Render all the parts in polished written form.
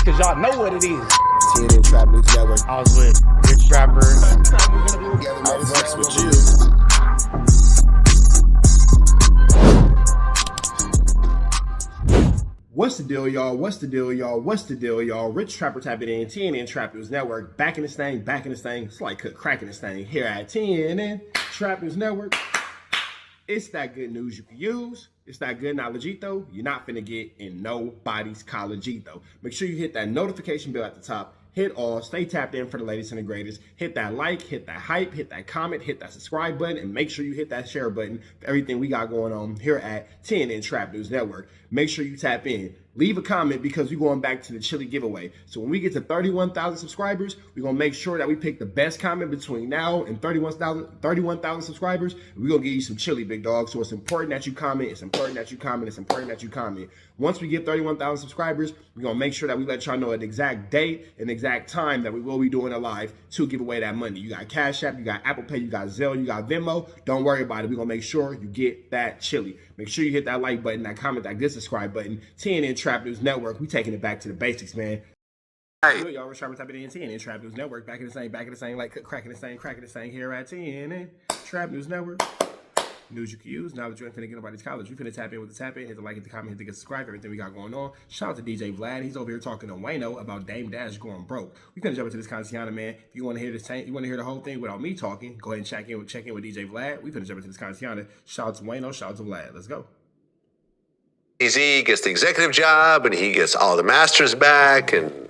cause y'all know what it is. TNN Trap News Network. I was with Rich Trapper. I fucks with you. What's the deal, y'all? What's the deal, y'all? What's the deal, y'all? Rich Trapper tapping in, TNN Trap News Network. Back in this thing, back in this thing. It's like cracking this thing here at TNN Trap News Network. It's that good news you can use. It's that good knowledge-ito you're not finna get in nobody's college-ito. Make sure you hit that notification bell at the top. Hit all, stay tapped in for the latest and the greatest. Hit that like, hit that hype, hit that comment, hit that subscribe button, and make sure you hit that share button for everything we got going on here at TNN Trap News Network. Make sure you tap in. Leave a comment because we're going back to the chili giveaway. So when we get to 31,000 subscribers, we're going to make sure that we pick the best comment between now and 31,000 subscribers. We're going to give you some chili, big dog. So it's important that you comment. It's important that you comment. It's important that you comment. Once we get 31,000 subscribers, we're going to make sure that we let y'all know an exact date and exact time that we will be doing a live to give away that money. You got Cash App, you got Apple Pay, you got Zelle, you got Venmo. Don't worry about it. We're going to make sure you get that chili. Make sure you hit that like button, that comment, that good subscribe button. TNN Trap News Network. We taking it back to the basics, man. Hey. Y'all were trying to type it in TNN Trap News Network. Back in the same, like cracking the same here at TNN Trap News Network. News you can use. Now that you ain't finna get nobody's college, you finna tap in with the tap in, hit the like, hit the comment, hit the get subscribe, everything we got going on. Shout out to DJ Vlad. He's over here talking to Wayno about Dame Dash going broke. We finna jump into this conversation, man. If you want to hear this, you want to hear the whole thing without me talking, go ahead and check in with DJ Vlad. We finna jump into this conversation. Shout out to Wayno. Shout out to Vlad. Let's go. Jay-Z gets the executive job and he gets all the masters back, and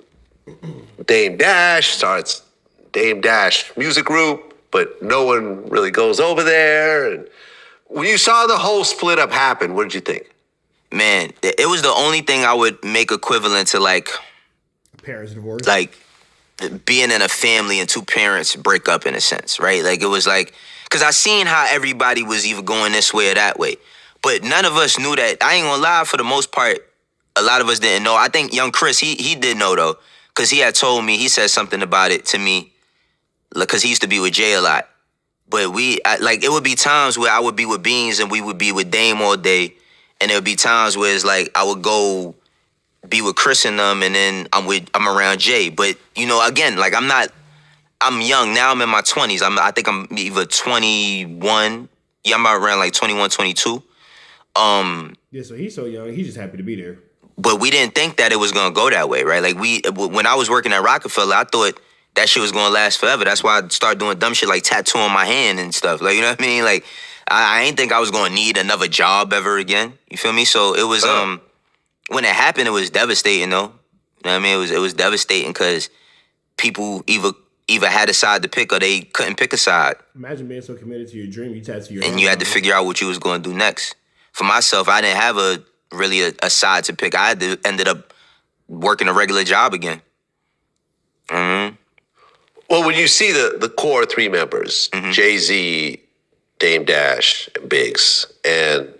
Dame Dash starts Dame Dash music group, but no one really goes over there. And when you saw the whole split up happen, what did you think? Man, it was the only thing I would make equivalent to like parents divorce, like being in a family and two parents break up in a sense, right? Like it was like, because I seen how everybody was either going this way or that way. But none of us knew that. I ain't gonna lie, for the most part, a lot of us didn't know. I think young Chris, he did know though, because he had told me, he said something about it to me, because he used to be with Jay a lot. But it would be times where I would be with Beans and we would be with Dame all day, and there would be times where it's like I would go be with Chris and them, and then I'm around Jay. But you know, again, like I'm young now. I'm in my 20s. I think I'm either 21. Yeah, I'm around like 21, 22. Yeah, so he's so young. He's just happy to be there. But we didn't think that it was gonna go that way, right? Like when I was working at Rockefeller, I thought that shit was gonna last forever. That's why I started doing dumb shit like tattooing my hand and stuff. Like, you know what I mean? Like I ain't think I was gonna need another job ever again. You feel me? So it was when it happened, it was devastating though. You know what I mean? It was devastating because people either had a side to pick or they couldn't pick a side. Imagine being so committed to your dream, you tattoo your and you had to figure out what you was gonna do next. For myself, I didn't have a side to pick. I ended up working a regular job again. Mm-hmm. Well, when you see the core three members, mm-hmm. Jay-Z, Dame Dash, and Biggs, and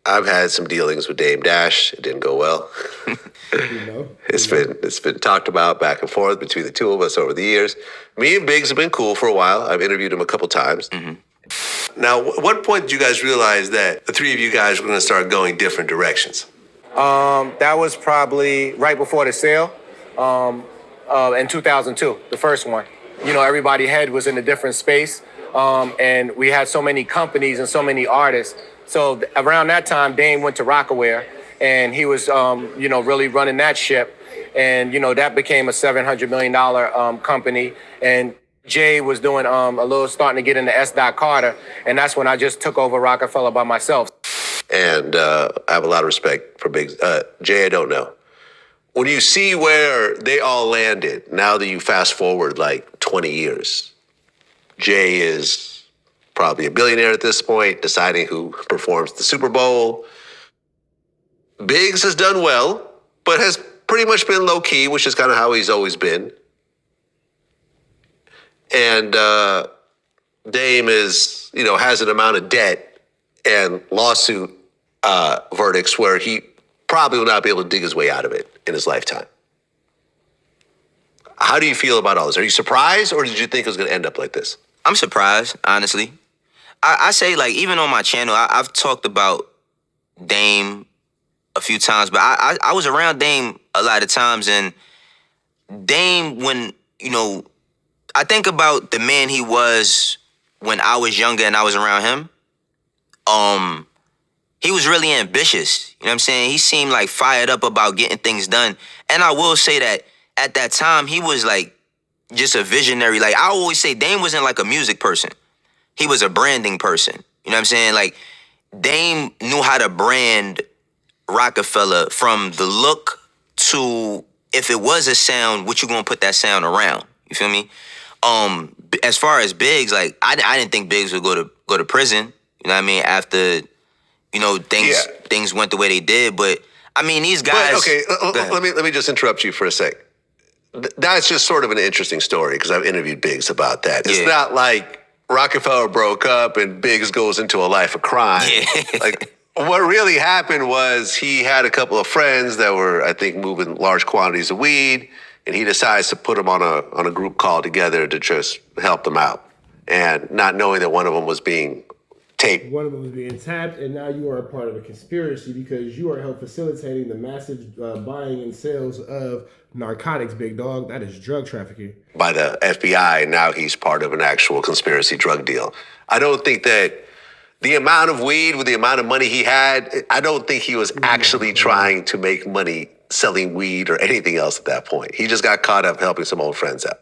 I've had some dealings with Dame Dash. It didn't go well. It's been talked about back and forth between the two of us over the years. Me and Biggs have been cool for a while. I've interviewed him a couple times. Mm-hmm. Now, at what point did you guys realize that the three of you guys were going to start going different directions? That was probably right before the sale in 2002, the first one. You know, everybody's head was in a different space, and we had so many companies and so many artists. So around that time, Dame went to Rockaware, and he was, really running that ship. And, that became a $700 million company. And Jay was doing starting to get into S. Carter, and that's when I just took over Rockefeller by myself. And I have a lot of respect for Biggs. Jay, I don't know. When you see where they all landed, now that you fast forward like 20 years, Jay is probably a billionaire at this point, deciding who performs the Super Bowl. Biggs has done well, but has pretty much been low-key, which is kind of how he's always been. And Dame is, has an amount of debt and lawsuit verdicts where he probably will not be able to dig his way out of it in his lifetime. How do you feel about all this? Are you surprised, or did you think it was going to end up like this? I'm surprised, honestly. I say, like, even on my channel, I've talked about Dame a few times, but I was around Dame a lot of times, and Dame, when, I think about the man he was when I was younger and I was around him. He was really ambitious. You know what I'm saying? He seemed like fired up about getting things done. And I will say that at that time, he was like just a visionary. Like I always say, Dame wasn't like a music person. He was a branding person. You know what I'm saying? Like Dame knew how to brand Rockefeller from the look to, if it was a sound, what you gonna put that sound around? You feel me? As far as Biggs, like I didn't think Biggs would go to prison. You know what I mean? After things went the way they did, but I mean these guys. But, okay, let me just interrupt you for a sec. That's just sort of an interesting story because I've interviewed Biggs about that. It's not like Rockefeller broke up and Biggs goes into a life of crime. Yeah. Like what really happened was he had a couple of friends that were, I think, moving large quantities of weed, and he decides to put them on a group call together to just help them out, and not knowing that one of them was being taped. One of them was being tapped, and now you are a part of a conspiracy because you are help facilitating the massive buying and sales of narcotics, big dog. That is drug trafficking. By the FBI, and now he's part of an actual conspiracy drug deal. I don't think that the amount of weed with the amount of money he had, I don't think he was actually trying to make money selling weed or anything else at that point. He just got caught up helping some old friends out.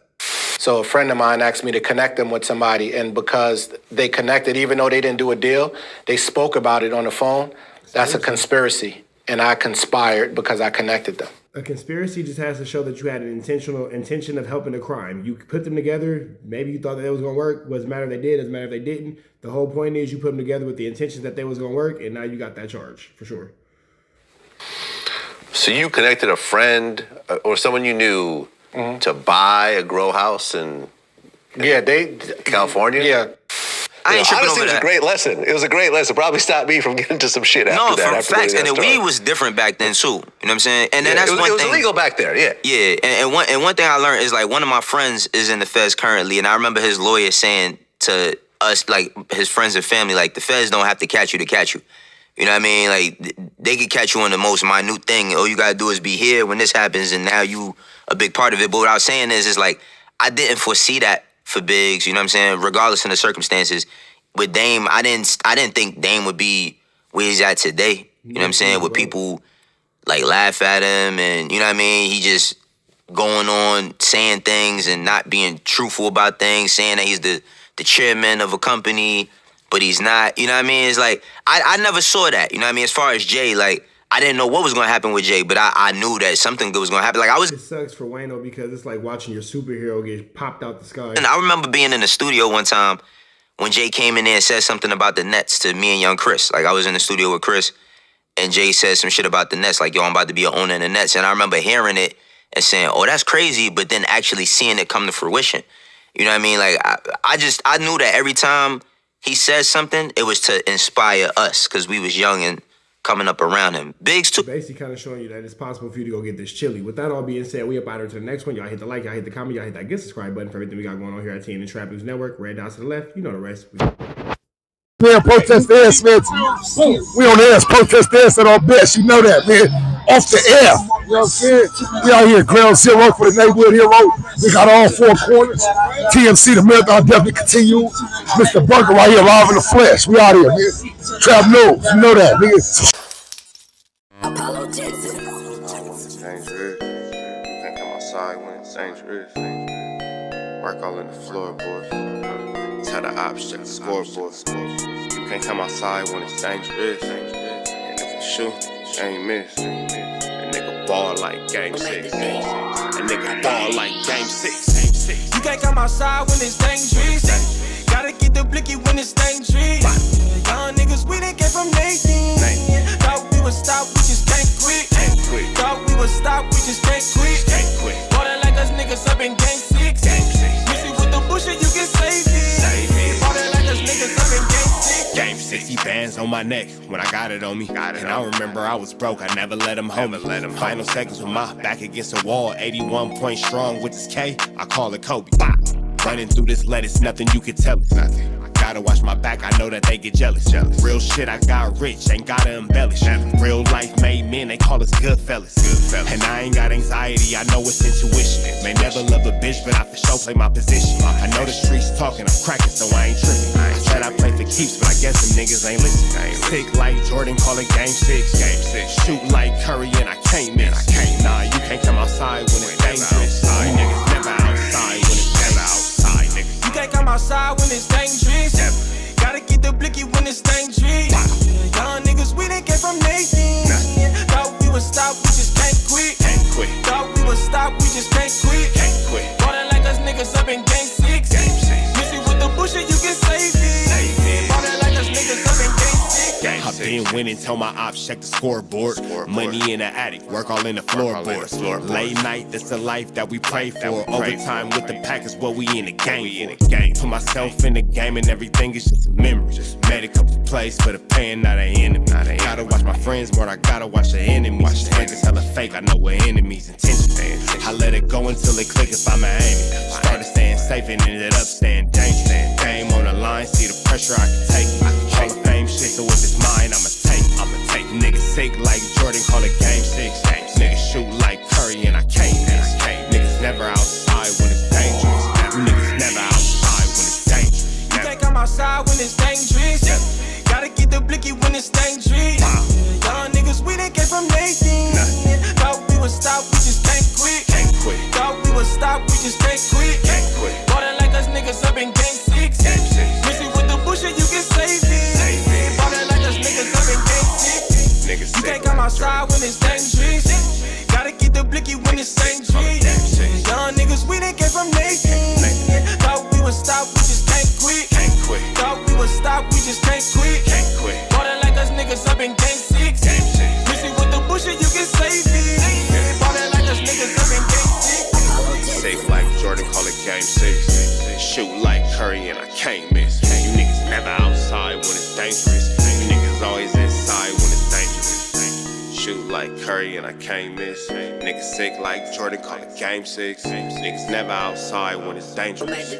So a friend of mine asked me to connect them with somebody, and because they connected, even though they didn't do a deal, they spoke about it on the phone. That's a conspiracy, and I conspired because I connected them. A conspiracy just has to show that you had an intention of helping a crime. You put them together. Maybe you thought that it was going to work. Doesn't matter if they did. Doesn't matter if they didn't. The whole point is you put them together with the intention that they was going to work, and now you got that charge for sure. So you connected a friend or someone you knew to buy a grow house in California? Yeah. I ain't tripping honestly, over that. It was a great lesson. It was a great lesson. Probably stopped me from getting into some shit after that. No, for facts. And the weed was different back then too. You know what I'm saying? And then that's one thing. It was illegal back there. Yeah. Yeah. And one thing I learned is like one of my friends is in the feds currently, and I remember his lawyer saying to us, like his friends and family, like the feds don't have to catch you to catch you. You know what I mean? Like they could catch you on the most minute thing. All you gotta do is be here when this happens, and now you a big part of it. But what I was saying is like I didn't foresee that for Biggs. You know what I'm saying? Regardless of the circumstances. With Dame, I didn't think Dame would be where he's at today. You know what I'm saying? With people like laugh at him, and you know what I mean? He just going on saying things and not being truthful about things, saying that he's the chairman of a company, but he's not. You know what I mean? It's like I never saw that. You know what I mean? As far as Jay, like I didn't know what was going to happen with Jay, but I knew that something good was going to happen. Like It sucks for Wayno because it's like watching your superhero get popped out the sky. And I remember being in the studio one time when Jay came in there and said something about the Nets to me and young Chris. Like I was in the studio with Chris, and Jay said some shit about the Nets. Like, yo, I'm about to be an owner in the Nets. And I remember hearing it and saying, oh, that's crazy. But then actually seeing it come to fruition. You know what I mean? Like I knew that every time he said something, it was to inspire us because we was young and coming up around him. Biggs too. Basically kind of showing you that it's possible for you to go get this chili. With that all being said, we up out here to the next one. Y'all hit the like, y'all hit the comment, y'all hit that good subscribe button for everything we got going on here at TNN Trap News Network. Red dots to the left. You know the rest. Man, protest the ass, man. We on the ass, protest the ass at our best. You know that, man. Off the air. You know what I'm saying? We out here, ground zero for the neighborhood hero. We got all four corners. TMC, the marathon definitely continue. Mr. Burger right here, live in the flesh. We out here, man. Trap News, you know that, nigga. Apollo Texas. Dangerous. Can't come outside when it's dangerous. Work all in the floorboard. Tell the ops check the scoreboard. You can't come outside when it's dangerous. And if you shoot, you ain't miss. A nigga ball like game 6. A nigga ball like game 6. You can't come outside when it's dangerous. Gotta get the blicky when it's dangerous. Young niggas, we didn't get from Nathan. Thought we would stop, we just can't quit. Thought we would stop, we just can't quit. Ballin' like us niggas up in game 6. Missy with the bush and you can save it. Ballin' like us niggas up in game 6. Game 60 bands on my neck when I got it on me. And I remember I was broke, I never let him hold me. Final seconds with my back against the wall. 81 point strong with this K, I call it Kobe. Running through this lettuce, nothing you can tell it. gotta watch my back, I know that they get jealous. Real shit, I got rich, ain't gotta embellish. Real life made men, they call us good fellas. And I ain't got anxiety, I know it's intuition. May never love a bitch, but I for sure play my position. I know the streets talking, I'm cracking, so I ain't tripping. I said I play for keeps, but I guess them niggas ain't listening. Sick like Jordan, call it game 6. Shoot like Curry, and I can't miss. Nah, you can't come outside when it's dangerous. You niggas never outside when it's dangerous. You can't come outside when it's dangerous. Gotta get the blicky when it's dangerous. Young niggas, we didn't get from Nathan. Thought we would stop, we just can't quit. Thought we would stop, we just can't quit. Ballin' like us niggas up in game 6. Missy with the bullshit, you can save it. Ballin' like us niggas up in game 6. I've been winning, tell my ops check the scoreboard. Money in the attic, work all in the floorboards. Late night, that's the life that we pray for. Overtime with the pack is what we in the game for. Put myself in the game and everything is just a memory. Made a couple plays for the pain, not an enemy. Gotta watch my friends more, I gotta watch the enemies. Niggas hella fake, I know what enemies' intentions. I let it go until it click if I'm aiming. Started staying safe and ended up staying dangerous. Game on the line, see the pressure I can take. Hall of Fame shit, so if it's mine, I'ma take. Niggas sick like Jordan, call it game 6. Niggas shoot like Curry and I can't miss. Niggas never outside when it's dangerous. You niggas never outside when it's dangerous. You can't come outside when it's dangerous. Gotta get the blicky when it's dangerous. Young niggas, we didn't get from Nathan. Thought we would stop, we just can't quit. Thought we would stop, we just can't quit. Ballin' like us niggas up in game 6. Missy with the bullshit, you can save it. Ballin' like us niggas up in game 6. You can't come outside when it's dangerous. Gotta get the blicky when it's dangerous. Young niggas, we didn't get from Nathan. Thought we would stop, we just can't quit. Thought we would stop, we just can't quit. Ballin' like us niggas up in game 6. Missy with the bullshit, you can save it. Ballin' like us niggas up in game 6. Safe like Jordan, call it game 6. Shoot like Curry and I can't miss. You niggas never outside when it's dangerous. You niggas always inside when it's dangerous. Shoot like Curry and I can't miss. Niggas sick like Jordan, call it game 6. Niggas never outside when it's dangerous.